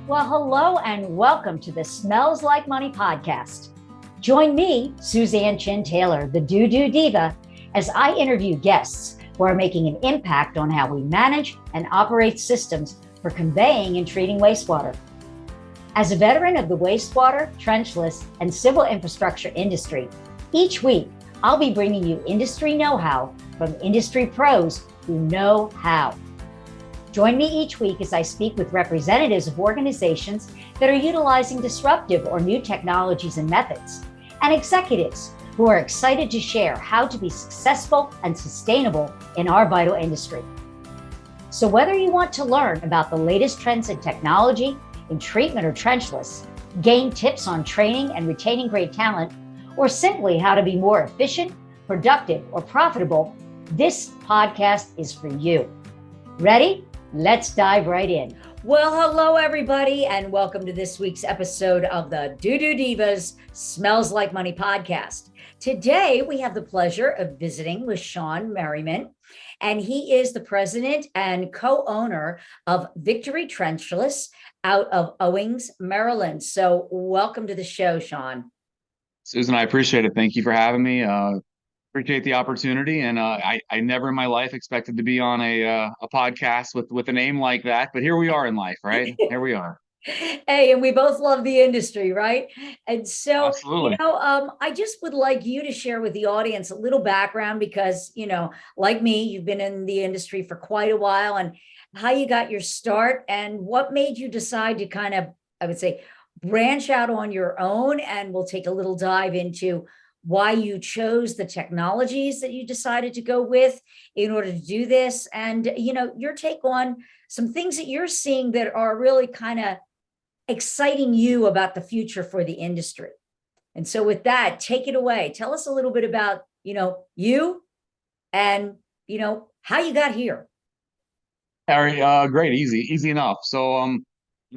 Well, hello and welcome to the Smells Like Money podcast. Join me, Suzanne Chin Taylor, the DooDoo Diva, as I interview guests who are making an impact on how we manage and operate systems for conveying and treating wastewater. As a veteran of the wastewater, trenchless, and civil infrastructure industry, each week I'll be bringing you industry know-how from industry pros who know how. Join me each week as I speak with representatives of organizations that are utilizing disruptive or new technologies and methods, and executives who are excited to share how to be successful and sustainable in our vital industry. So whether you want to learn about the latest trends in technology, in treatment or trenchless, gain tips on training and retaining great talent, or simply how to be more efficient, productive, or profitable, this podcast is for you. Ready? Let's dive right in. Well, hello, everybody, and welcome to this week's episode of the DooDoo Divas Smells Like Money podcast. Today, we have the pleasure of visiting with Sean Merryman, and he is the president and co-owner of Victory Trenchless out of Owings, Maryland. So welcome to the show, Sean. Susan, I appreciate it. Thank you for having me. Appreciate the opportunity, and I never in my life expected to be on a podcast with a name like that, but here we are in life, right? Here we are. Hey, and we both love the industry, right? And so, Absolutely. I just would like you to share with the audience a little background because, like me, you've been in the industry for quite a while, and how you got your start and what made you decide to kind of, I would say, branch out on your own. And we'll take a little dive into why you chose the technologies that you decided to go with in order to do this. And, your take on some things that you're seeing that are really kind of exciting you about the future for the industry. And so with that, take it away. Tell us a little bit about, you and, how you got here. Harry, great, easy enough.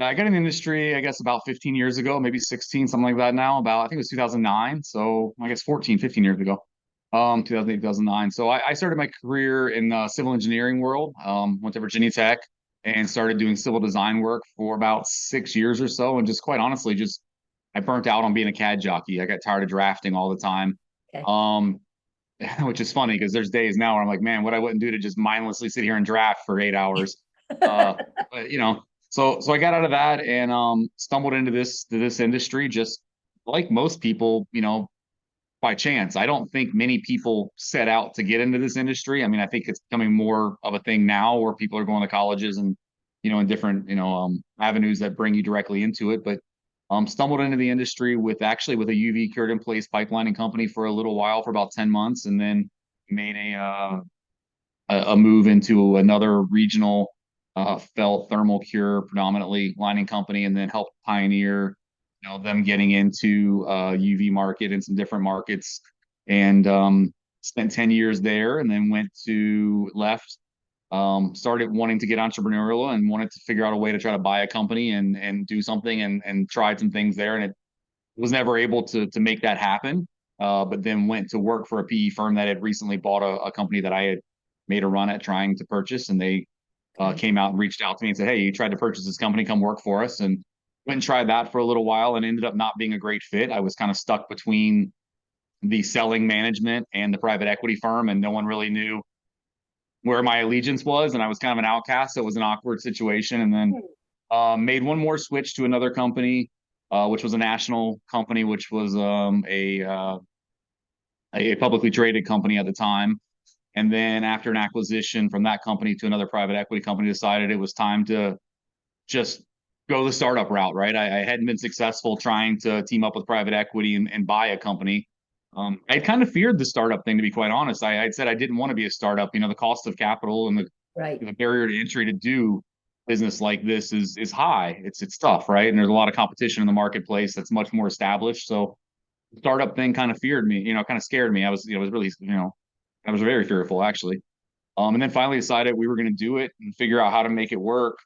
I got in the industry, I guess about 15 years ago, maybe 16, something like that now, I think it was 2009. So I guess 14, 15 years ago, 2008, 2009. So I started my career in the civil engineering world, went to Virginia Tech and started doing civil design work for about 6 years or so. And just quite honestly, I burnt out on being a CAD jockey. I got tired of drafting all the time. Okay. Which is funny because there's days now where I'm like, man, what I wouldn't do to just mindlessly sit here and draft for 8 hours. But so I got out of that and stumbled into this industry just like most people, by chance. I don't think many people set out to get into this industry. I mean, I think it's becoming more of a thing now where people are going to colleges and, in different, avenues that bring you directly into it. But stumbled into the industry with a UV cured in place pipelining company for a little while, for about 10 months, and then made a move into another regional felt thermal cure predominantly lining company, and then helped pioneer them getting into UV market and some different markets, and spent 10 years there, and then left, started wanting to get entrepreneurial and wanted to figure out a way to try to buy a company and do something, and tried some things there, and it was never able to make that happen. But then went to work for a PE firm that had recently bought a company that I had made a run at trying to purchase, and they came out and reached out to me and said, "Hey, you tried to purchase this company, come work for us." And went and tried that for a little while and ended up not being a great fit. I was kind of stuck between the selling management and the private equity firm, and no one really knew where my allegiance was. And I was kind of an outcast. So it was an awkward situation. And then made one more switch to another company, which was a national company, which was a publicly traded company at the time. And then after an acquisition from that company to another private equity company, decided it was time to just go the startup route, right? I hadn't been successful trying to team up with private equity and buy a company. I kind of feared the startup thing, to be quite honest. I'd said I didn't want to be a startup. The cost of capital and Right. the barrier to entry to do business like this is high. It's tough, right? And there's a lot of competition in the marketplace that's much more established. So the startup thing kind of feared me, kind of scared me. I was really, I was very fearful actually. And then finally decided we were going to do it and figure out how to make it work.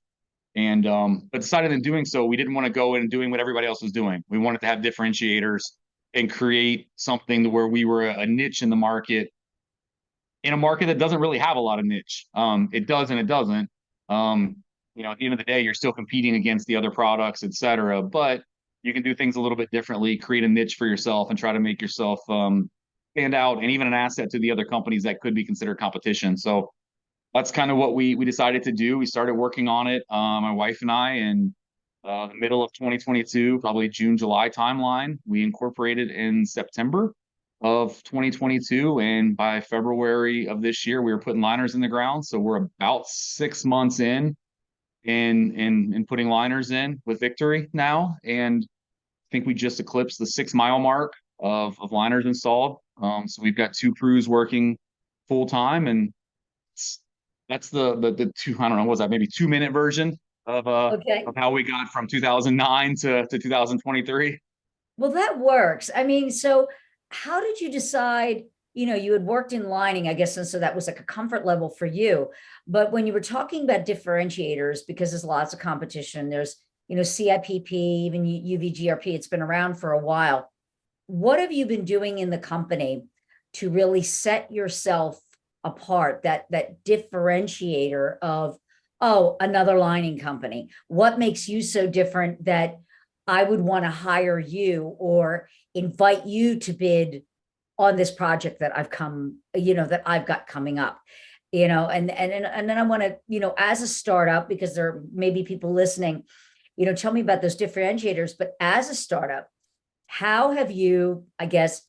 And but decided in doing so, we didn't want to go in doing what everybody else was doing. We wanted to have differentiators and create something where we were a niche in the market, in a market that doesn't really have a lot of niche. It does and it doesn't. at the end of the day, you're still competing against the other products, et cetera, but you can do things a little bit differently, create a niche for yourself and try to make yourself stand out and even an asset to the other companies that could be considered competition. So that's kind of what we decided to do. We started working on it, my wife and I, in the middle of 2022, probably June, July timeline. We incorporated in September of 2022, and by February of this year, we were putting liners in the ground. So we're about 6 months in putting liners in with Victory now, and I think we just eclipsed the 6 mile mark of liners installed. So we've got two crews working full time, and that's the two, I don't know, what was that, maybe 2 minute version Okay. of how we got from 2009 to 2023. Well, that works. I mean, so how did you decide? You had worked in lining, I guess, and so that was like a comfort level for you. But when you were talking about differentiators, because there's lots of competition, there's, CIPP, even UVGRP, it's been around for a while. What have you been doing in the company to really set yourself apart, that differentiator of, oh, another lining company? What makes you so different that I would want to hire you or invite you to bid on this project that that I've got coming up? And then I want to, as a startup, because there may be people listening, tell me about those differentiators. But as a startup, how have you, I guess,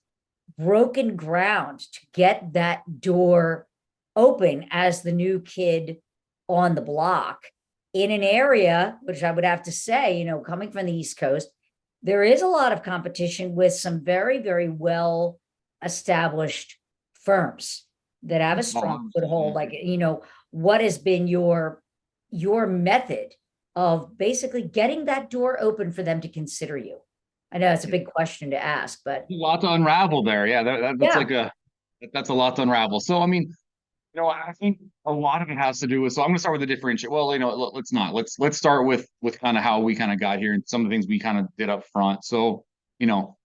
broken ground to get that door open as the new kid on the block in an area, which I would have to say, coming from the East Coast, there is a lot of competition with some very, very well established firms that have a strong foothold. Like, what has been your method of basically getting that door open for them to consider you? I know it's a big question to ask, but A lot to unravel there. Yeah, that's yeah. like that's a lot to unravel. So I mean, I think a lot of it has to do with. So I'm going to start with the differentiate. Well, let's not. Let's start with kind of how we kind of got here and some of the things we kind of did up front. So, you know,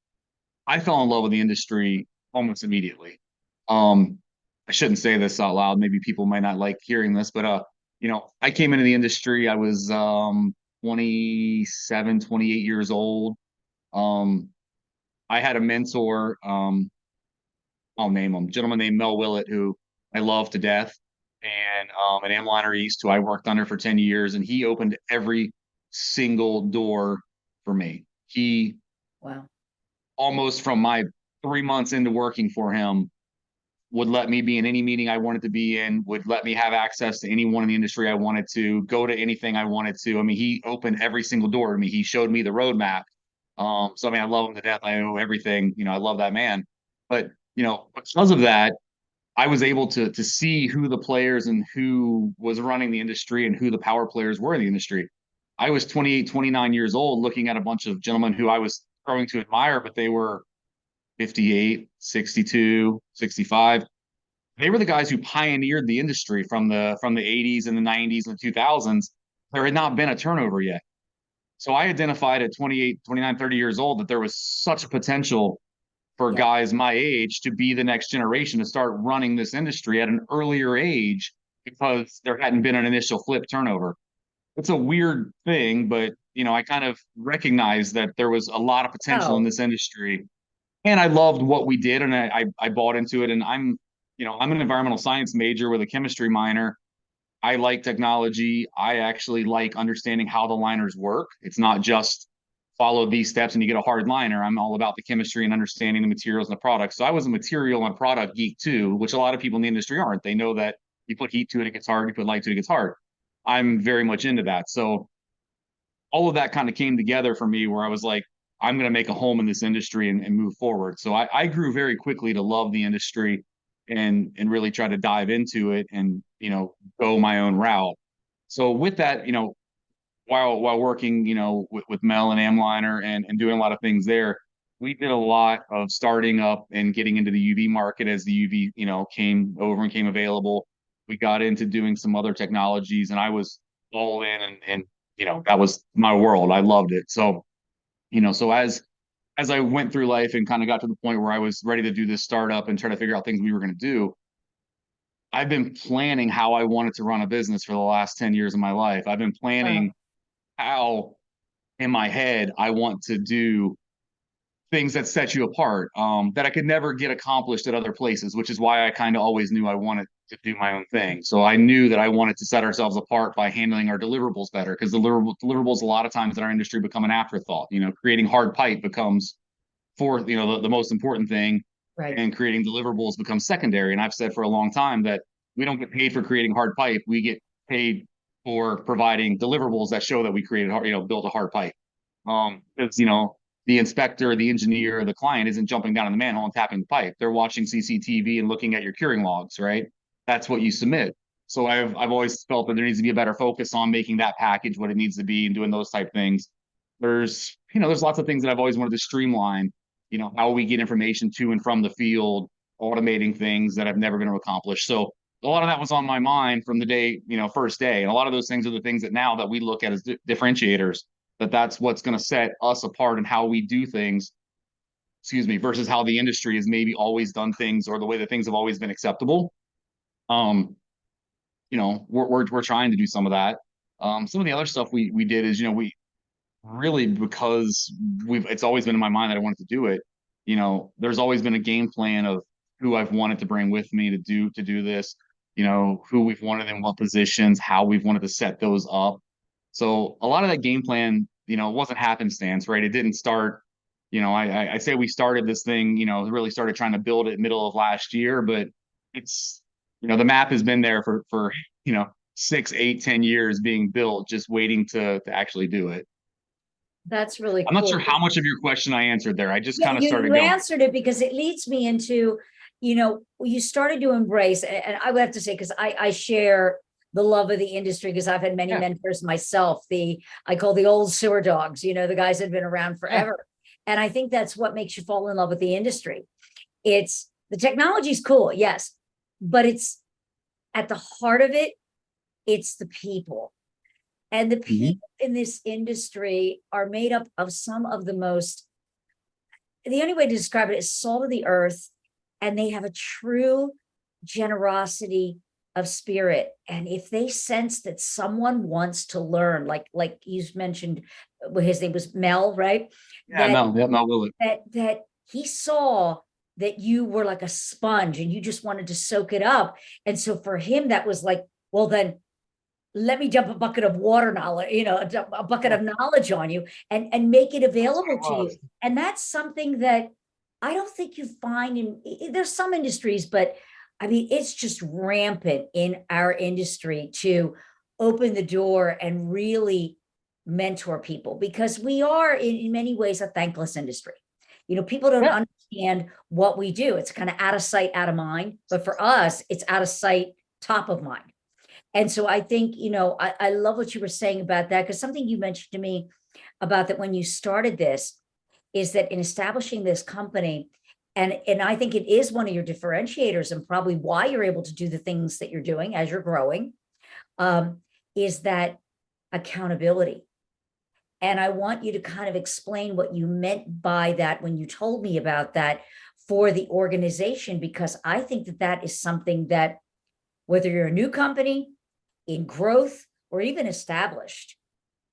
I fell in love with the industry almost immediately. I shouldn't say this out loud. Maybe people might not like hearing this, but I came into the industry. I was 27, 28 years old. Um, I had a mentor. I'll name him, a gentleman named Mel Willett, who I love to death, and an Amliner East, who I worked under for 10 years, and he opened every single door for me. He Wow. almost from my 3 months into working for him would let me be in any meeting I wanted to be in, would let me have access to anyone in the industry I wanted to, go to anything I wanted to. I mean, he opened every single door to me. He showed me the roadmap. So I mean, I love him to death. I know everything. I love that man. But because of that, I was able to see who the players and who was running the industry and who the power players were in the industry. I was 28, 29 years old looking at a bunch of gentlemen who I was growing to admire, but they were 58, 62, 65. They were the guys who pioneered the industry from the 80s and the 90s and the 2000s. There had not been a turnover yet. So I identified at 28, 29, 30 years old that there was such a potential for Yeah. guys my age to be the next generation to start running this industry at an earlier age because there hadn't been an initial flip turnover. It's a weird thing, but I kind of recognized that there was a lot of potential in Oh, this industry, and I loved what we did, and I bought into it. And I'm an environmental science major with a chemistry minor. I like technology. I actually like understanding how the liners work. It's not just follow these steps and you get a hard liner. I'm all about the chemistry and understanding the materials and the products. So I was a material and product geek too, which a lot of people in the industry aren't. They know that you put heat to it, it gets hard. You put light to it, it gets hard. I'm very much into that. So all of that kind of came together for me where I was like, I'm going to make a home in this industry and move forward. So I grew very quickly to love the industry and really try to dive into it and, go my own route. So with that, while working, with Mel and Amliner and doing a lot of things there, we did a lot of starting up and getting into the UV market as the UV, came over and came available. We got into doing some other technologies, and I was all in, and that was my world. I loved it. So, so as I went through life and kind of got to the point where I was ready to do this startup and try to figure out things we were going to do, I've been planning how I wanted to run a business for the last 10 years of my life. I've been Uh, planning how in my head I want to do things that set you apart, that I could never get accomplished at other places, which is why I kind of always knew I wanted to do my own thing. So I knew that I wanted to set ourselves apart by handling our deliverables better, because deliverables a lot of times in our industry become an afterthought. Creating hard pipe becomes the most important thing, right. and creating deliverables becomes secondary. And I've said for a long time that we don't get paid for creating hard pipe. We get paid for providing deliverables that show that we built a hard pipe. It's, the inspector, the engineer, the client isn't jumping down in the manhole and tapping the pipe. They're watching CCTV and looking at your curing logs, right? That's what you submit. So I've always felt that there needs to be a better focus on making that package what it needs to be and doing those type things. There's lots of things that I've always wanted to streamline, how we get information to and from the field, automating things that I've never been able to accomplish. So a lot of that was on my mind from the day, first day. And a lot of those things are the things that now that we look at as differentiators, that's what's going to set us apart in how we do things, versus how the industry has maybe always done things, or the way that things have always been acceptable. Um, we're trying to do some of that. Some of the other stuff we did is, we really, because it's always been in my mind that I wanted to do it. There's always been a game plan of who I've wanted to bring with me to do this, who we've wanted in what positions, how we've wanted to set those up. So a lot of that game plan, wasn't happenstance, right? It didn't start, I say we started this thing, really started trying to build it middle of last year, but it's, the map has been there for 6, 8, 10 years being built, just waiting to actually do it. That's really I'm not cool. sure how much of your question I answered there. I just Yeah, kind of you started going. answered it, because it leads me into, you started to embrace, and I would have to say, because I share the love of the industry, because I've had many Yeah, mentors myself, I call the old sewer dogs, the guys that have been around yeah, forever. And I think that's what makes you fall in love with the industry. It's the technology's cool, yes, but it's at the heart of it, it's the people. And the hmm, people in this industry are made up of some of the most, the only way to describe it is salt of the earth, and they have a true generosity of spirit. And if they sense that someone wants to learn, like you mentioned, his name was Mel, right? yeah. That Mel, yeah, Mel Willett. that he saw that you were like a sponge and you just wanted to soak it up. And so for him, that was like, well, then let me dump a bucket of water knowledge, a bucket Yeah, of knowledge on you, and make it that's what available it to you. was. And that's something that I don't think you find there's some industries, but I mean, it's just rampant in our industry to open the door and really mentor people, because we are in many ways a thankless industry. People don't Yeah, understand what we do. It's kind of out of sight, out of mind. But for us, it's out of sight, top of mind. And so I think, I love what you were saying about that, because something you mentioned to me about that when you started this is that in establishing this company, and I think it is one of your differentiators and probably why you're able to do the things that you're doing as you're growing, is that accountability. And I want you to kind of explain what you meant by that when you told me about that for the organization, because I think that that is something that, whether you're a new company, in growth, or even established,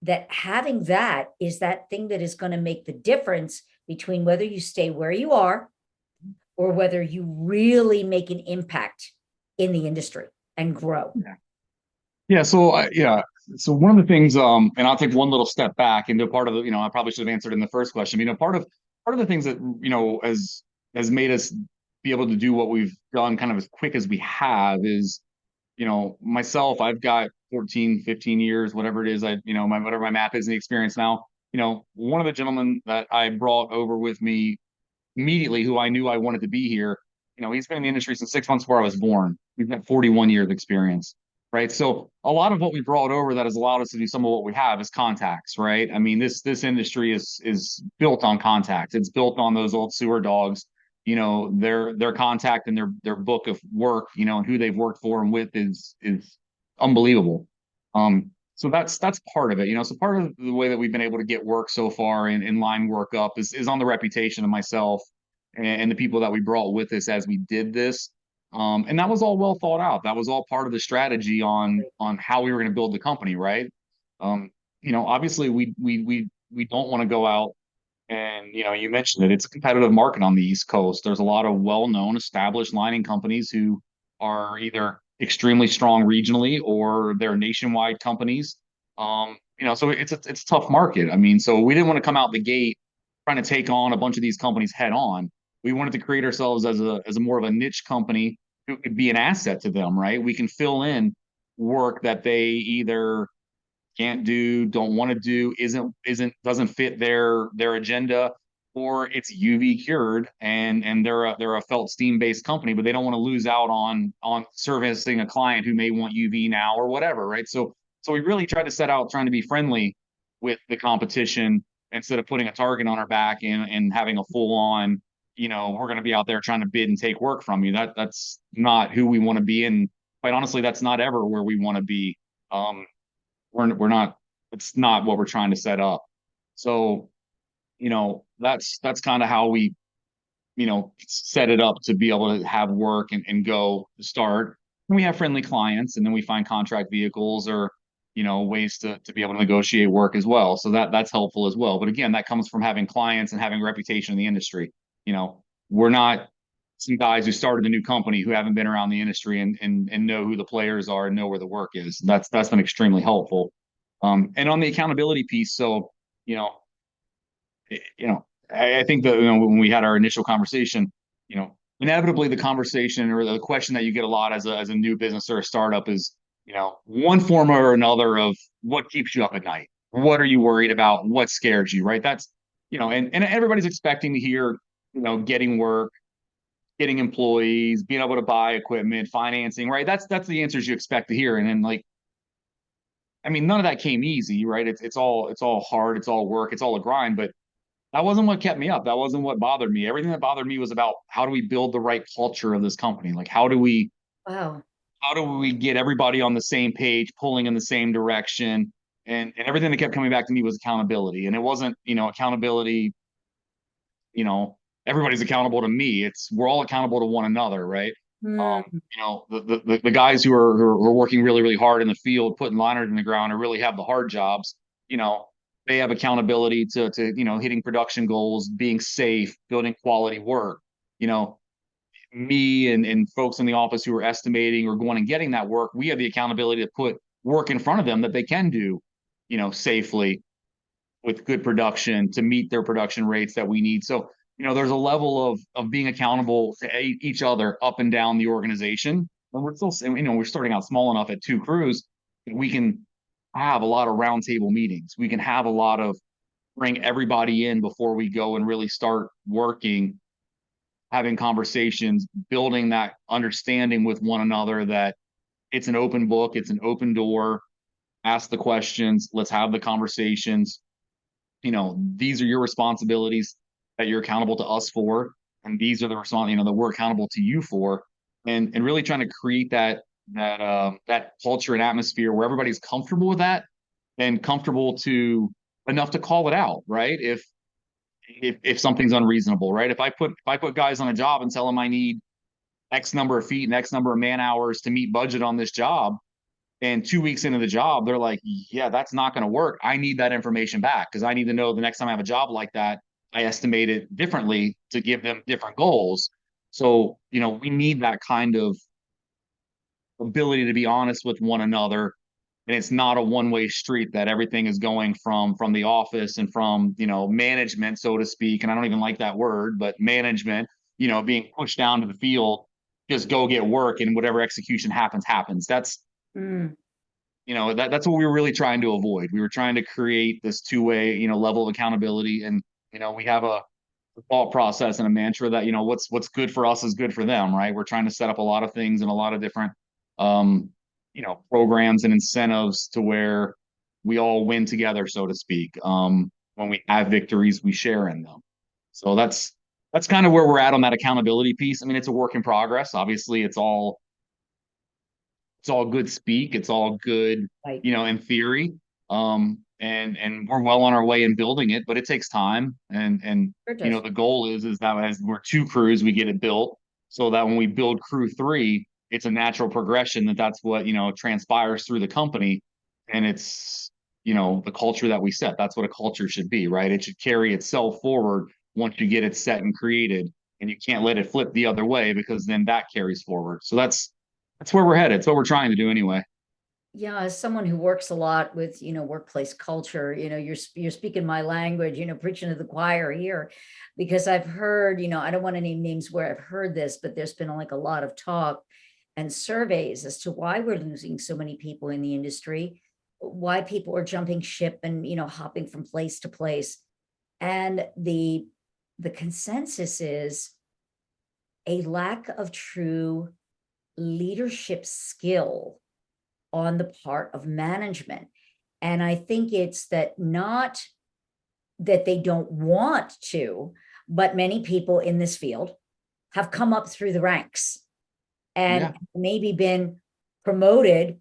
that having that is that thing that is going to make the difference between whether you stay where you are or whether you really make an impact in the industry and grow. yeah, yeah. So yeah. So one of the things, and I'll take one little step back into part of the, I probably should have answered in the first question. Part of the things that has made us be able to do what we've done kind of as quick as we have is, myself, I've got 14, 15 years, whatever it is, whatever my map is in the experience now. One of the gentlemen that I brought over with me immediately, who I knew I wanted to be here, he's been in the industry since 6 months before I was born. We've got 41 years of experience, right? So a lot of what we brought over that has allowed us to do some of what we have is contacts, right? I mean, this industry is built on contacts. It's built on those old sewer dogs, their contact and their book of work, and who they've worked for and with is unbelievable. So that's part of it, so part of the way that we've been able to get work so far and line work up is on the reputation of myself and the people that we brought with us as we did this. And that was all well thought out. That was all part of the strategy on how we were going to build the company, right? Obviously we don't want to go out and you mentioned it. It's a competitive market on the East Coast. There's a lot of well-known, established lining companies who are either extremely strong regionally or they're nationwide companies. So it's a tough market. I mean, so we didn't want to come out the gate trying to take on a bunch of these companies head on. We wanted to create ourselves as a more of a niche company who could be an asset to them, right? We can fill in work that they either can't do, don't want to do, doesn't fit their agenda, or it's UV cured and they're a felt steam based company, but they don't want to lose out on servicing a client who may want UV now or whatever, right? So we really tried to set out trying to be friendly with the competition instead of putting a target on our back and having a full on, we're going to be out there trying to bid and take work from you. That's not who we want to be, and quite honestly, that's not ever where we want to be. We're not, it's not what we're trying to set up. So that's kind of how we set it up to be able to have work and go to start. And we have friendly clients, and then we find contract vehicles or ways to be able to negotiate work as well. So that's helpful as well. But again, that comes from having clients and having a reputation in the industry. We're not some guys who started a new company who haven't been around the industry and know who the players are and know where the work is. That's been extremely helpful. And on the accountability piece, so you know, I think that when we had our initial conversation, inevitably the conversation or the question that you get a lot as a new business or a startup is, one form or another of what keeps you up at night. What are you worried about? What scares you? Right? That's and everybody's expecting to hear, getting work, getting employees, being able to buy equipment, financing, right? That's the answers you expect to hear. And then I mean, none of that came easy, right? It's all hard, it's all work, it's all a grind, but that wasn't what kept me up. That wasn't what bothered me. Everything that bothered me was about how do we build the right culture of this company? Like Wow. how do we get everybody on the same page, pulling in the same direction? And everything that kept coming back to me was accountability. And it wasn't, accountability, you know, everybody's accountable to me. It's we're all accountable to one another, right? Mm, The guys who are working really, really hard in the field, putting liners in the ground and really have the hard jobs, you know, they have accountability to hitting production goals, being safe, building quality work. You know, me and folks in the office who are estimating or going and getting that work, we have the accountability to put work in front of them that they can do, safely with good production to meet their production rates that we need. So, there's a level of being accountable to each other up and down the organization. And we're still, we're starting out small enough at 2 crews. We can have a lot of roundtable meetings. We can have a lot of bring everybody in before we go and really start working, having conversations, building that understanding with one another that it's an open book, it's an open door. Ask the questions, let's have the conversations. These are your responsibilities that you're accountable to us for, and these are the that we're accountable to you for, and really trying to create that culture and atmosphere where everybody's comfortable with that and comfortable to enough to call it out, right? If something's unreasonable, right? If I put guys on a job and tell them I need X number of feet and X number of man hours to meet budget on this job, and 2 weeks into the job, they're like, yeah, that's not going to work. I need that information back because I need to know the next time I have a job like that, I estimate it differently to give them different goals. So, we need that kind of ability to be honest with one another. And it's not a one-way street that everything is going from the office and from, management, so to speak. And I don't even like that word, but management, being pushed down to the field, just go get work and whatever execution happens. That's mm, that's what we were really trying to avoid. We were trying to create this two-way, level of accountability. And, we have a thought process and a mantra that, what's good for us is good for them, right? We're trying to set up a lot of things and a lot of different, programs and incentives to where we all win together, so to speak. When we have victories, we share in them. So that's kind of where we're at on that accountability piece. I mean, it's a work in progress. Obviously, it's all good speak. It's all good, right. in theory. And we're well on our way in building it, but it takes time. And Sure does. the goal is that as we're 2 crews, we get it built. so that when we build crew three, it's a natural progression that's what, transpires through the company. And it's, the culture that we set. That's what a culture should be, right? It should carry itself forward once you get it set and created, and you can't let it flip the other way, because then that carries forward. So that's where we're headed. It's what we're trying to do anyway. Yeah, as someone who works a lot with, workplace culture, you're speaking my language, preaching to the choir here, because I've heard, I don't want to name names where I've heard this, but there's been like a lot of talk and surveys as to why we're losing so many people in the industry, why people are jumping ship and, hopping from place to place. And the consensus is a lack of true leadership skill on the part of management. And I think it's that, not that they don't want to, but many people in this field have come up through the ranks and Yeah. maybe been promoted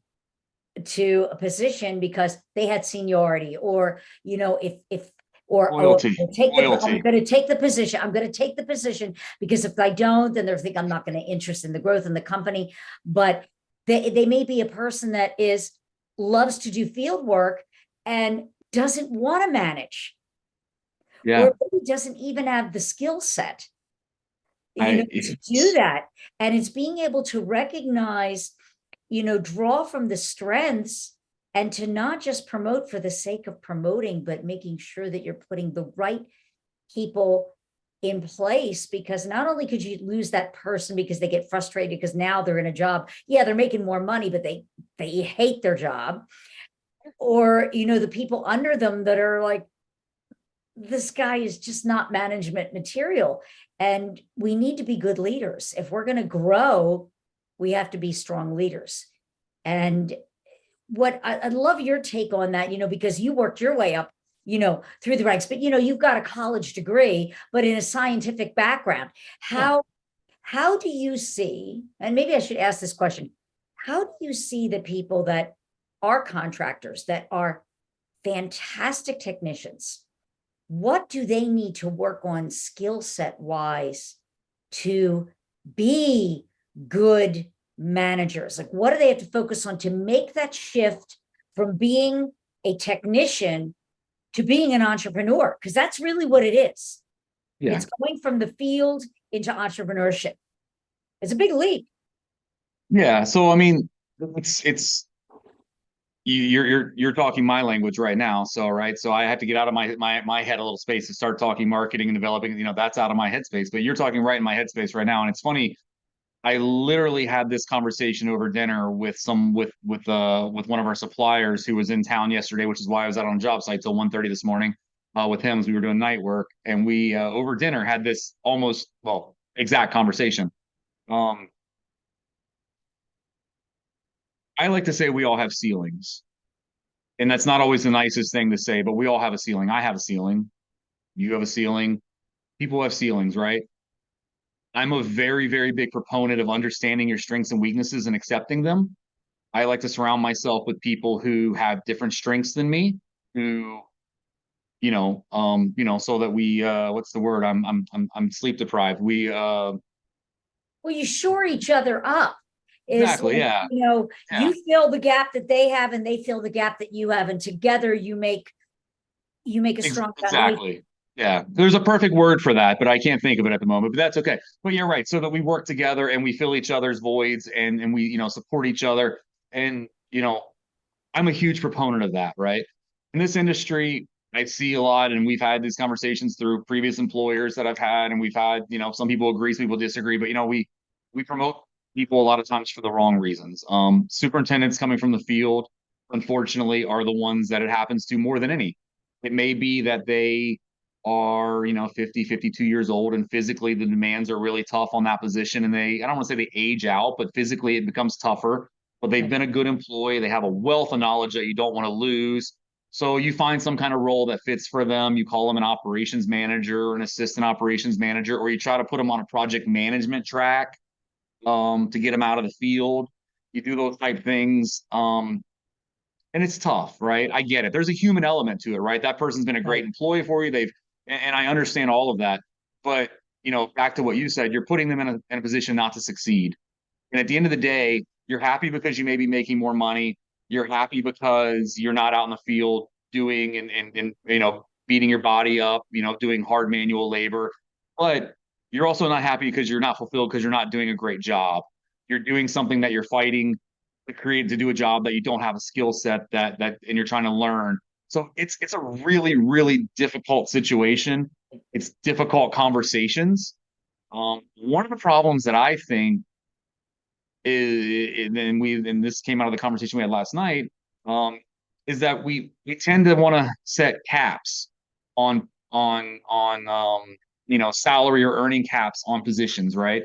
to a position because they had seniority, or if or Loyalty. I'm going to take the position. I'm going to take the position because if I don't, then they're think I'm not going to interest in the growth in the company. But they may be a person that loves to do field work and doesn't want to manage, Yeah. or maybe doesn't even have the skill set, to do It's, that. And it's being able to recognize, draw from the strengths, and to not just promote for the sake of promoting, but making sure that you're putting the right people in place, because not only could you lose that person because they get frustrated because now they're in a job, yeah, they're making more money, but they hate their job, or the people under them that are like, this guy is just not management material. And we need to be good leaders. If we're going to grow, we have to be strong leaders. And what I love your take on that, because you worked your way up, through the ranks, but you've got a college degree, but in a scientific background. yeah. How do you see, and maybe I should ask this question, how do you see the people that are contractors, that are fantastic technicians, what do they need to work on skill set wise to be good managers? Like, what do they have to focus on to make that shift from being a technician to being an entrepreneur? Because that's really what it is. Yeah. It's going from the field into entrepreneurship. It's a big leap. Yeah. So, I mean, it's, you're talking my language right now. So, right. So I have to get out of my head a little space to start talking marketing and developing, that's out of my headspace, but you're talking right in my headspace right now. And it's funny, I literally had this conversation over dinner with one of our suppliers who was in town yesterday, which is why I was out on job site till 1:30 this morning, with him, as we were doing night work. And we, over dinner, had this almost, well, exact conversation. Um, I like to say we all have ceilings. And that's not always the nicest thing to say, but we all have a ceiling. I have a ceiling. You have a ceiling. People have ceilings, right? I'm a very, very big proponent of understanding your strengths and weaknesses and accepting them. I like to surround myself with people who have different strengths than me, who, so that we, what's the word? I'm sleep deprived. Well, you shore each other up. Is Exactly. like, Yeah. Yeah. you fill the gap that they have, and they fill the gap that you have, and together you make a strong foundation. Exactly. Yeah. There's a perfect word for that, but I can't think of it at the moment, but that's okay. But you're right. So that we work together and we fill each other's voids, and we, support each other. And, I'm a huge proponent of that, right? In this industry, I see a lot, and we've had these conversations through previous employers that I've had, and we've had, some people agree, some people disagree, but we promote people a lot of times for the wrong reasons. Superintendents coming from the field, unfortunately, are the ones that it happens to more than any. It may be that they are, 50, 52 years old, and physically the demands are really tough on that position. And I don't want to say they age out, but physically it becomes tougher. But they've been a good employee. They have a wealth of knowledge that you don't want to lose. So you find some kind of role that fits for them. You call them an operations manager or an assistant operations manager, or you try to put them on a project management track, to get them out of the field. You do those type things. And it's tough, right? I get it. There's a human element to it, right? That person's been a great Right. employee for you. And I understand all of that. But, back to what you said, you're putting them in a position not to succeed. And at the end of the day, you're happy because you may be making more money. You're happy because you're not out in the field doing and beating your body up, doing hard manual labor. But you're also not happy because you're not fulfilled because you're not doing a great job. You're doing something that you're fighting to do a job that you don't have a skill set and you're trying to learn. So it's a really, really difficult situation. It's difficult conversations. One of the problems that I think and this came out of the conversation we had last night, is that we tend to want to set caps on salary or earning caps on positions, right?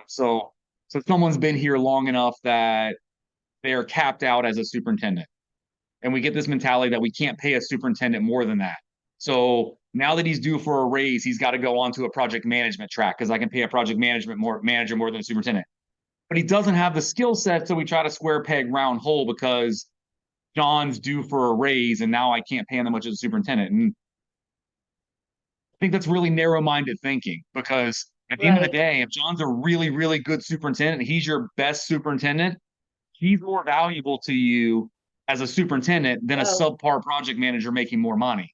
So someone's been here long enough that they are capped out as a superintendent, and we get this mentality that we can't pay a superintendent more than that. So now that he's due for a raise, he's got to go on to a project management track because I can pay a project management manager more than a superintendent. But he doesn't have the skill set, so we try to square peg round hole because John's due for a raise, and now I can't pay him that much as a superintendent. And I think that's really narrow-minded thinking, because at the end of the day, if John's a really, really good superintendent, he's your best superintendent, he's more valuable to you as a superintendent than a subpar project manager making more money.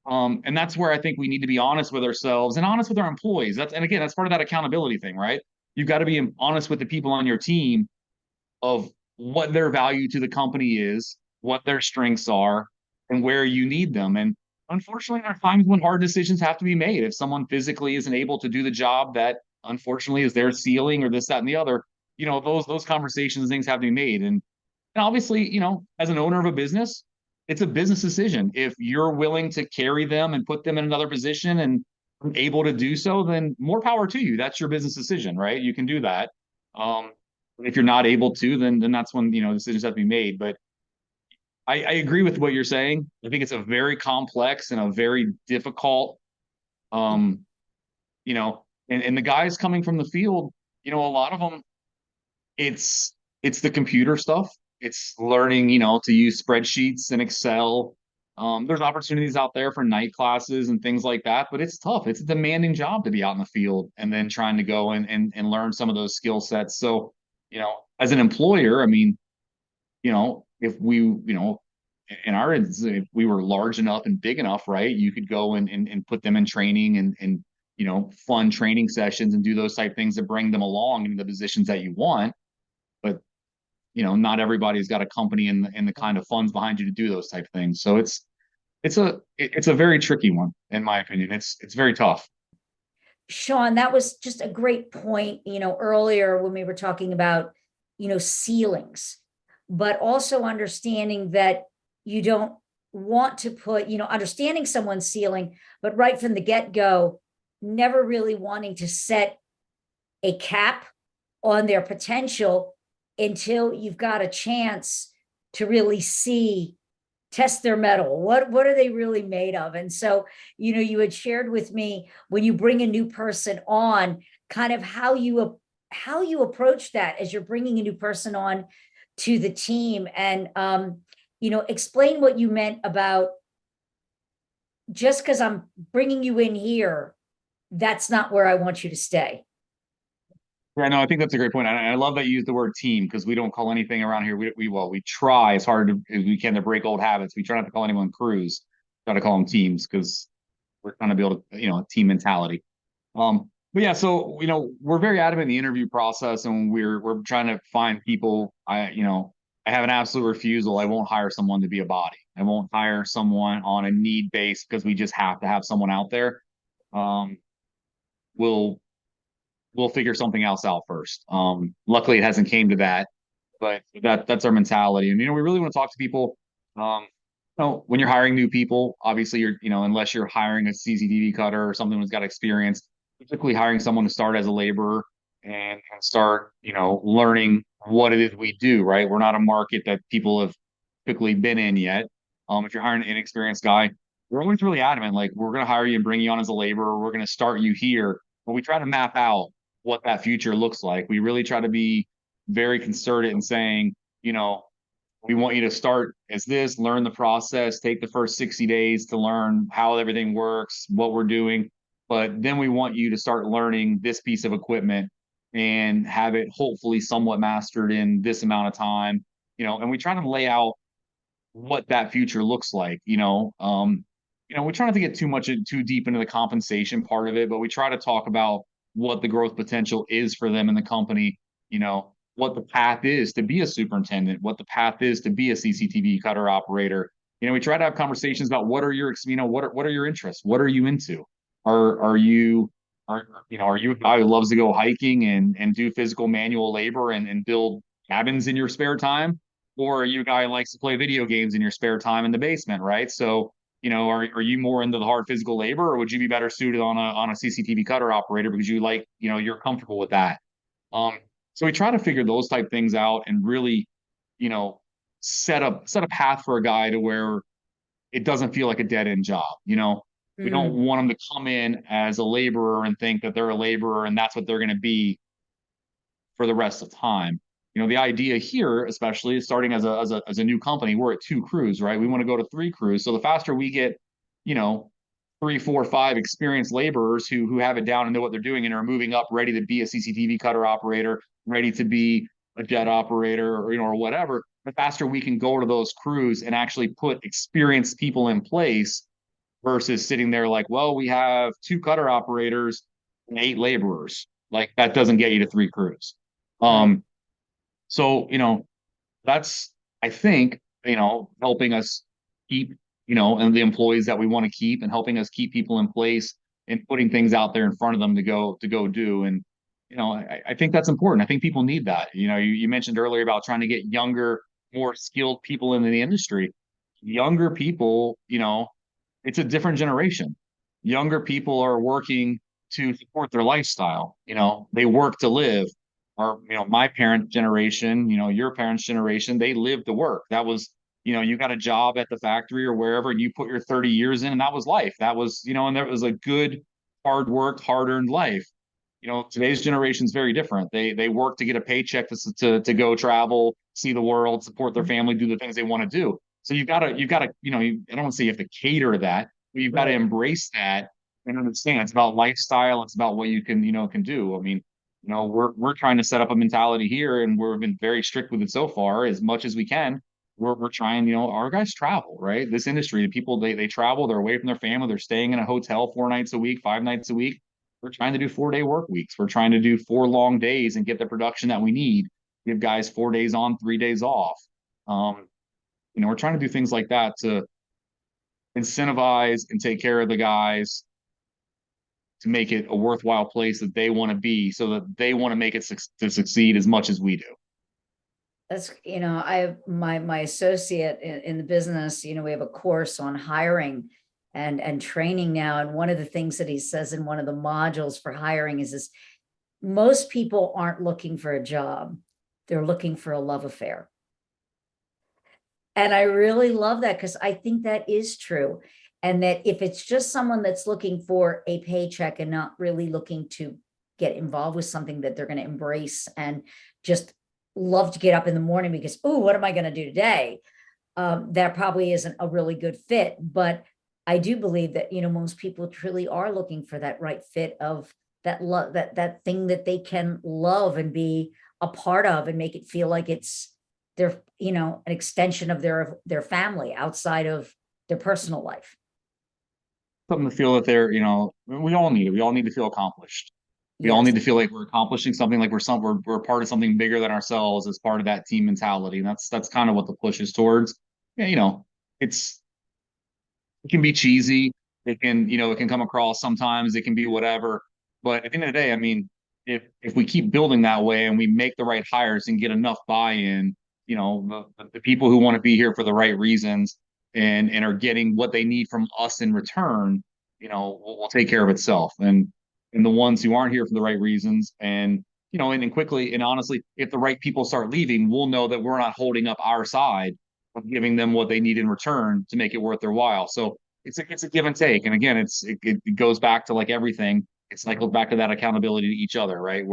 And that's where I think we need to be honest with ourselves and honest with our employees. And again, that's part of that accountability thing, right? You've got to be honest with the people on your team of what their value to the company is, what their strengths are, and where you need them. And unfortunately, there are times when hard decisions have to be made. If someone physically isn't able to do the job that unfortunately is their ceiling or this, that, and the other, those conversations, things have to be made. And obviously, as an owner of a business, it's a business decision. If you're willing to carry them and put them in another position and able to do so, then more power to you. That's your business decision, right? You can do that. If you're not able to, then that's when decisions have to be made. But I agree with what you're saying. I think it's a very complex and a very difficult, and the guys coming from the field, a lot of them, it's the computer stuff. It's learning, to use spreadsheets and Excel. There's opportunities out there for night classes and things like that, but it's tough. It's a demanding job to be out in the field and then trying to go and learn some of those skill sets. So, as an employer, I mean, if we, in our instance, if we were large enough and big enough, right, you could go and put them in training and fun training sessions and do those type things to bring them along into the positions that you want. But not everybody's got a company and the kind of funds behind you to do those type of things. So it's a very tricky one, in my opinion. It's very tough. Sean, that was just a great point, earlier when we were talking about, ceilings, but also understanding that you don't want to put, understanding someone's ceiling, but right from the get-go, never really wanting to set a cap on their potential until you've got a chance to really test their mettle. What are they really made of? And so, you had shared with me when you bring a new person on, kind of how you approach that as you're bringing a new person on to the team, and explain what you meant about just because I'm bringing you in here, that's not where I want you to stay. Yeah, no, I think that's a great point. I love that you use the word team, because we don't call anything around here. We try as hard as we can to break old habits. We try not to call anyone crews. Try to call them teams, because we're trying to build a team mentality. But yeah, so we're very adamant in the interview process, and we're trying to find people. I have an absolute refusal. I won't hire someone to be a body. I won't hire someone on a need base because we just have to have someone out there. We'll figure something else out first. Luckily, it hasn't came to that, but that's our mentality. And we really want to talk to people. When you're hiring new people, obviously you're unless you're hiring a CCTV cutter or something who's got experience, typically hiring someone to start as a laborer and start learning what it is we do. Right, we're not a market that people have typically been in yet. If you're hiring an inexperienced guy, we're always really adamant, like, we're going to hire you and bring you on as a laborer. We're going to start you here, but we try to map out what that future looks like. We really try to be very concerted in saying, we want you to start as this, learn the process, take the first 60 days to learn how everything works, what we're doing. but then we want you to start learning this piece of equipment and have it hopefully somewhat mastered in this amount of time, and we try to lay out what that future looks like, we try not to get too deep into the compensation part of it, but we try to talk about what the growth potential is for them in the company, what the path is to be a superintendent, what the path is to be a CCTV cutter operator. We try to have conversations about what are your, what are your interests? What are you into? Are you are you a guy who loves to go hiking and do physical manual labor and build cabins in your spare time? Or are you a guy who likes to play video games in your spare time in the basement, right? So, are you more into the hard physical labor, or would you be better suited on a CCTV cutter operator because you like, you're comfortable with that? Um, so we try to figure those type things out and really, you know, set a path for a guy to where it doesn't feel like a dead end job. We don't want them to come in as a laborer and think that they're a laborer and that's what they're going to be for the rest of time. The idea here, especially starting as a new company, we're at 2 crews, right? We want to go to 3 crews. So the faster we get, you know, 3, 4, 5 experienced laborers who have it down and know what they're doing and are moving up, ready to be a CCTV cutter operator, ready to be a jet operator, or whatever, the faster we can go to those crews and actually put experienced people in place versus sitting there like, well, we have 2 cutter operators and 8 laborers. Like that doesn't get you to 3 crews. Right. So, that's, I think, helping us keep, and the employees that we want to keep and helping us keep people in place and putting things out there in front of them to go do. And, I think that's important. I think people need that. You mentioned earlier about trying to get younger, more skilled people into the industry. Younger people, it's a different generation. Younger people are working to support their lifestyle. They work to live. Or, my parent generation, your parents' generation, they lived to work. That was, you got a job at the factory or wherever, and you put your 30 years in, and that was life. That was, and that was a good, hard work, hard earned life. Today's generation is very different. They work to get a paycheck to go travel, see the world, support their family, do the things they want to do. So you've got to, I don't want to say you have to cater to that, but you've got to Right. embrace that and understand it's about lifestyle. It's about what you can do. I mean, we're trying to set up a mentality here, and we've been very strict with it so far as much as we can. We're trying, our guys travel, right? This industry, the people they travel, they're away from their family, they're staying in a hotel 4 nights a week, 5 nights a week. We're trying to do 4-day work weeks. We're trying to do 4 long days and get the production that we need. Give guys 4 days on, 3 days off. We're trying to do things like that to incentivize and take care of the guys to make it a worthwhile place that they want to be so that they want to make it to succeed as much as we do. That's, I have my associate in the business, we have a course on hiring and training now. And one of the things that he says in one of the modules for hiring is this: most people aren't looking for a job. They're looking for a love affair. And I really love that, because I think that is true. And that if it's just someone that's looking for a paycheck and not really looking to get involved with something that they're going to embrace and just love to get up in the morning because, oh, what am I going to do today? That probably isn't a really good fit. But I do believe that, most people truly are looking for that right fit of that love, that thing that they can love and be a part of and make it feel like it's their, an extension of their family outside of their personal life. Something to feel that they're, we all need it. We all need to feel accomplished. We all Yes. need to feel like we're accomplishing something, like we're part of something bigger than ourselves as part of that team mentality. And that's kind of what the push is towards. Yeah, it can be cheesy. It can come across sometimes. It can be whatever. But at the end of the day, I mean, if we keep building that way and we make the right hires and get enough buy-in, the people who want to be here for the right reasons and are getting what they need from us in return, will take care of itself. And the ones who aren't here for the right reasons and quickly and honestly, if the right people start leaving, we'll know that we're not holding up our side of giving them what they need in return to make it worth their while. So it's a give and take. And again, it goes back to like everything. It cycles back to that accountability to each other, right?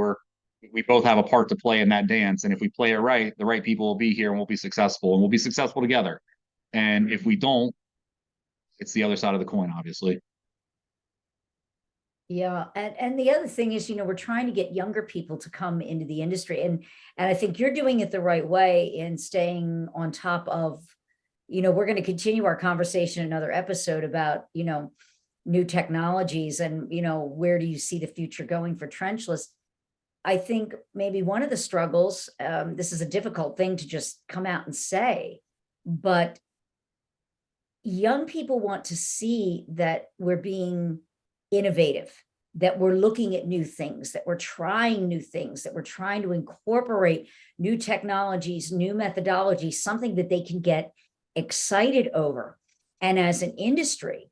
We both have a part to play in that dance. And if we play it right, the right people will be here and we'll be successful and we'll be successful together. And if we don't, it's the other side of the coin, obviously. Yeah. And the other thing is, we're trying to get younger people to come into the industry. And I think you're doing it the right way in staying on top of, we're going to continue our conversation in another episode about, new technologies and, where do you see the future going for trenchless? I think maybe one of the struggles, this is a difficult thing to just come out and say, but young people want to see that we're being innovative, that we're looking at new things, that we're trying new things, that we're trying to incorporate new technologies, new methodologies, something that they can get excited over. And as an industry,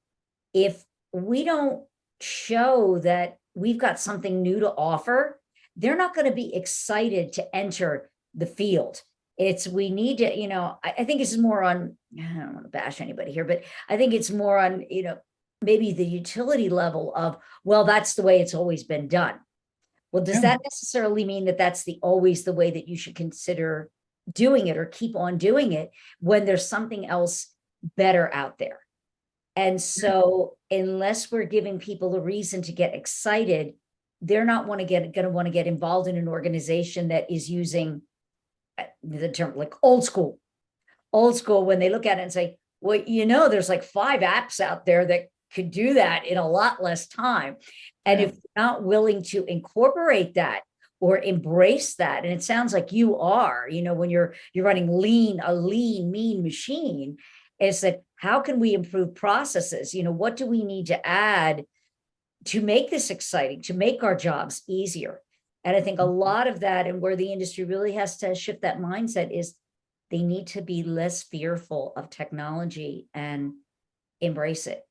if we don't show that we've got something new to offer, they're not going to be excited to enter the field. We need to, I think it's more on, I don't want to bash anybody here, but I think it's more on, maybe the utility level of, well, that's the way it's always been done. Well, does that necessarily mean that that's always the way that you should consider doing it or keep on doing it when there's something else better out there? And so unless we're giving people a reason to get excited, they're not going to want to get involved in an organization that is using the term like old school, when they look at it and say, well, there's like 5 apps out there that could do that in a lot less time. And if you're not willing to incorporate that or embrace that, and it sounds like you are, when you're running a lean, mean machine, is that how can we improve processes? What do we need to add to make this exciting, to make our jobs easier? And I think a lot of that, and where the industry really has to shift that mindset, is they need to be less fearful of technology and embrace it.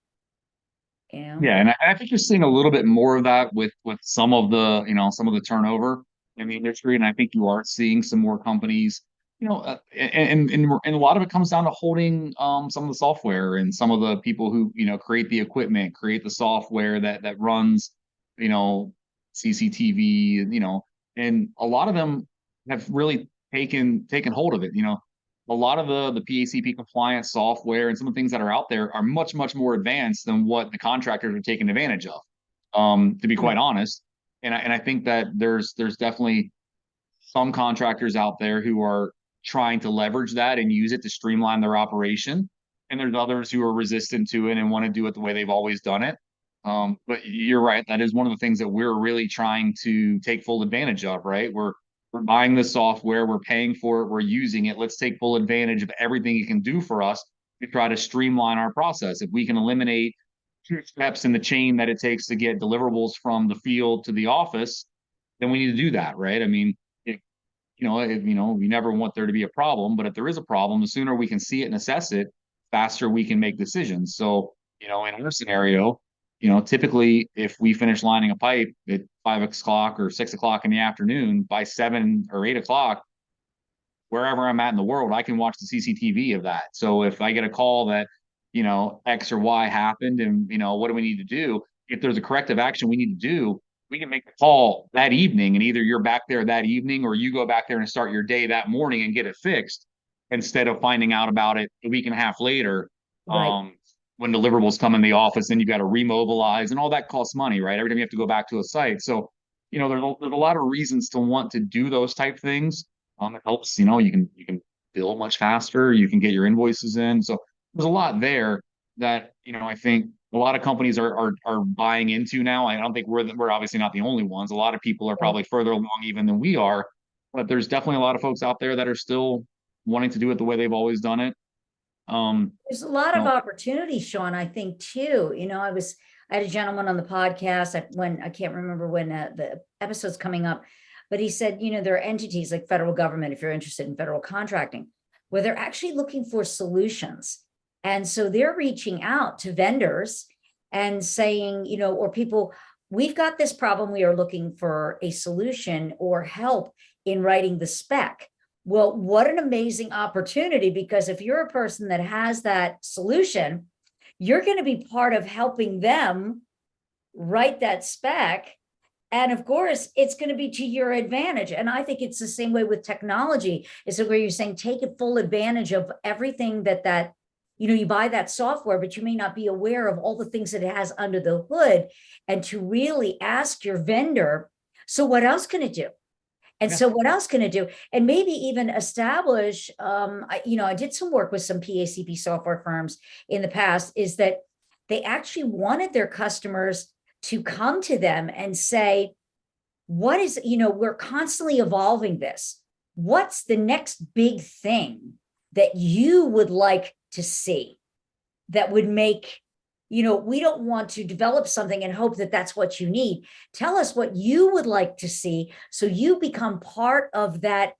Yeah, and I think you're seeing a little bit more of that with some of the turnover in the industry, and I think you are seeing some more companies, and a lot of it comes down to holding some of the software and some of the people who create the equipment, create the software that runs CCTV, and a lot of them have really taken hold of it. A lot of the PACP compliance software and some of the things that are out there are much, much more advanced than what the contractors are taking advantage of, to be quite honest. And I think that there's definitely some contractors out there who are trying to leverage that and use it to streamline their operation. And there's others who are resistant to it and want to do it the way they've always done it. But you're right. That is one of the things that we're really trying to take full advantage of, right? We're buying the software, we're paying for it, we're using it. Let's take full advantage of everything it can do for us to try to streamline our process. If we can eliminate 2 steps in the chain that it takes to get deliverables from the field to the office, then we need to do that, right? I mean, we never want there to be a problem, but if there is a problem, the sooner we can see it and assess it, faster we can make decisions. So, in our scenario, typically if we finish lining a pipe at 5 o'clock or 6 o'clock in the afternoon, by 7 or 8 o'clock, wherever I'm at in the world, I can watch the CCTV of that. So if I get a call that, X or Y happened and, what do we need to do? If there's a corrective action we need to do, we can make the call that evening, and either you're back there that evening or you go back there and start your day that morning and get it fixed instead of finding out about it a week and a half later. Right. When deliverables come in the office, then you got to remobilize, and all that costs money, right? Every time you have to go back to a site. So, there's a lot of reasons to want to do those type things. It helps, you can bill much faster, you can get your invoices in. So there's a lot there that, I think a lot of companies are buying into now. I don't think we're obviously not the only ones. A lot of people are probably further along even than we are, but there's definitely a lot of folks out there that are still wanting to do it the way they've always done it. There's a lot of opportunity, Sean, I think too. I had a gentleman on the podcast I can't remember when the episode's coming up, but he said, there are entities like federal government, if you're interested in federal contracting, where they're actually looking for solutions. And so they're reaching out to vendors and saying, or people, we've got this problem. We are looking for a solution or help in writing the spec. Well, what an amazing opportunity, because if you're a person that has that solution, you're going to be part of helping them write that spec. And of course, it's going to be to your advantage. And I think it's the same way with technology, is where you're saying take full advantage of everything that you buy that software, but you may not be aware of all the things that it has under the hood, and to really ask your vendor, so what else can it do? And so what else can it do? And maybe even establish, I did some work with some PACP software firms in the past, is that they actually wanted their customers to come to them and say, what is, we're constantly evolving this. What's the next big thing that you would like to see that would make, we don't want to develop something and hope that that's what you need. Tell us what you would like to see, so you become part of that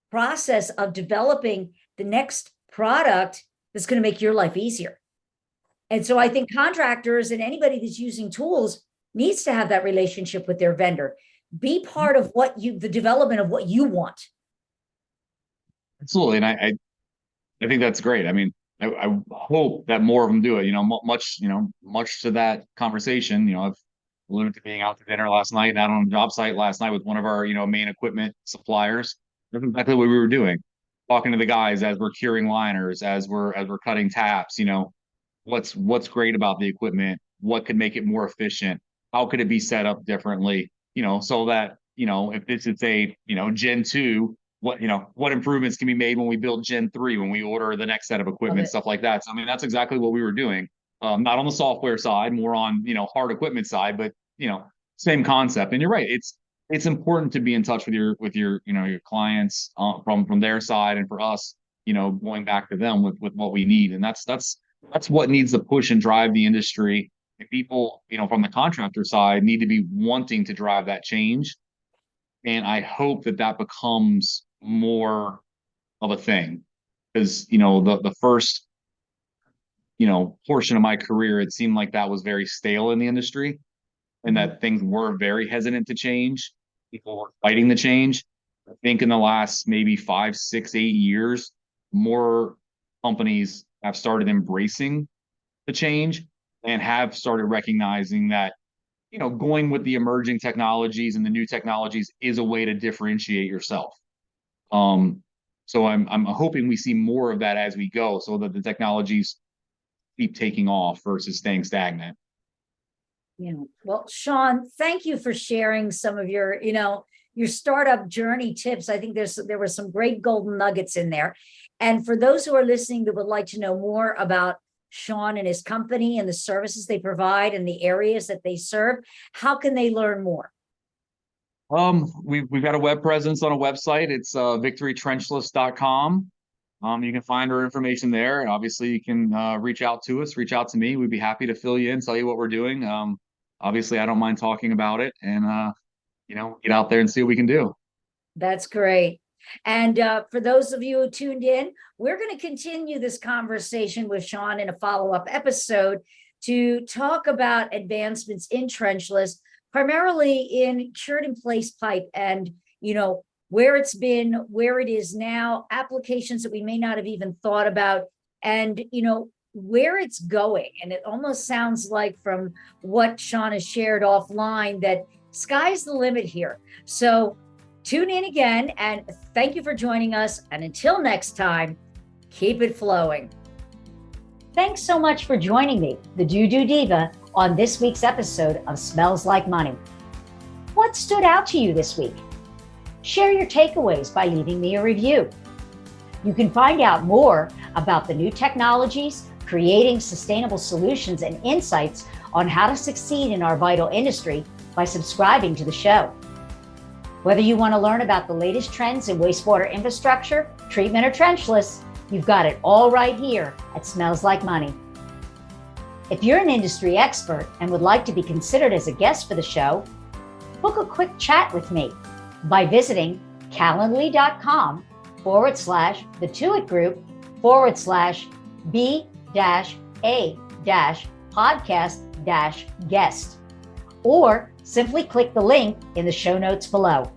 process of developing the next product that's going to make your life easier. And so I think contractors and anybody that's using tools needs to have that relationship with their vendor. Be part of the development of what you want. Absolutely. And I think that's great. I mean, I hope that more of them do it, much to that conversation. I've alluded to being out to dinner last night and out on a job site last night with one of our, main equipment suppliers. That's exactly what we were doing. Talking to the guys as we're curing liners, as we're cutting taps, what's great about the equipment, what could make it more efficient, how could it be set up differently, so that, if this is a, Gen 2, what improvements can be made when we build Gen 3, when we order the next set of equipment, stuff like that. So, I mean, that's exactly what we were doing. Not on the software side, more on, hard equipment side, but, same concept. And you're right. It's important to be in touch with your your clients from their side, and for us, going back to them with what we need. And that's what needs to push and drive the industry. And people, from the contractor side, need to be wanting to drive that change. And I hope that becomes more of a thing, because the first portion of my career, it seemed like that was very stale in the industry, and that things were very hesitant to change. People were fighting the change. I think in the last maybe 5, 6, 8 years, more companies have started embracing the change and have started recognizing that going with the emerging technologies and the new technologies is a way to differentiate yourself. So I'm hoping we see more of that as we go, so that the technologies keep taking off versus staying stagnant. Well, Sean, thank you for sharing some of your startup journey tips. I think there were some great golden nuggets in there. And for those who are listening that would like to know more about Sean and his company and the services they provide and the areas that they serve, how can they learn more? We've got a web presence on a website. It's victorytrenchless.com. You can find our information there. And obviously you can reach out to us, reach out to me. We'd be happy to fill you in, tell you what we're doing. Obviously I don't mind talking about it, and get out there and see what we can do. That's great. And for those of you who tuned in, we're going to continue this conversation with Sean in a follow-up episode to talk about advancements in trenchless, primarily in cured in place pipe, and where it's been, where it is now, applications that we may not have even thought about, and where it's going. And it almost sounds like, from what Sean has shared offline, that sky's the limit here. So tune in again, and thank you for joining us. And until next time, keep it flowing. Thanks so much for joining me, the DooDoo Diva, on this week's episode of Smells Like Money. What stood out to you this week? Share your takeaways by leaving me a review. You can find out more about the new technologies, creating sustainable solutions, and insights on how to succeed in our vital industry by subscribing to the show. Whether you want to learn about the latest trends in wastewater infrastructure, treatment, or trenchless, you've got it all right here at Smells Like Money. If you're an industry expert and would like to be considered as a guest for the show, book a quick chat with me by visiting calendly.com/the2it group/B-A-podcast-guest, or simply click the link in the show notes below.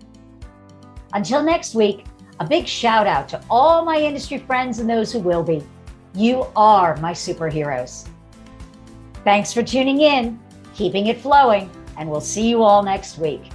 Until next week, a big shout out to all my industry friends and those who will be. You are my superheroes. Thanks for tuning in, keeping it flowing, and we'll see you all next week.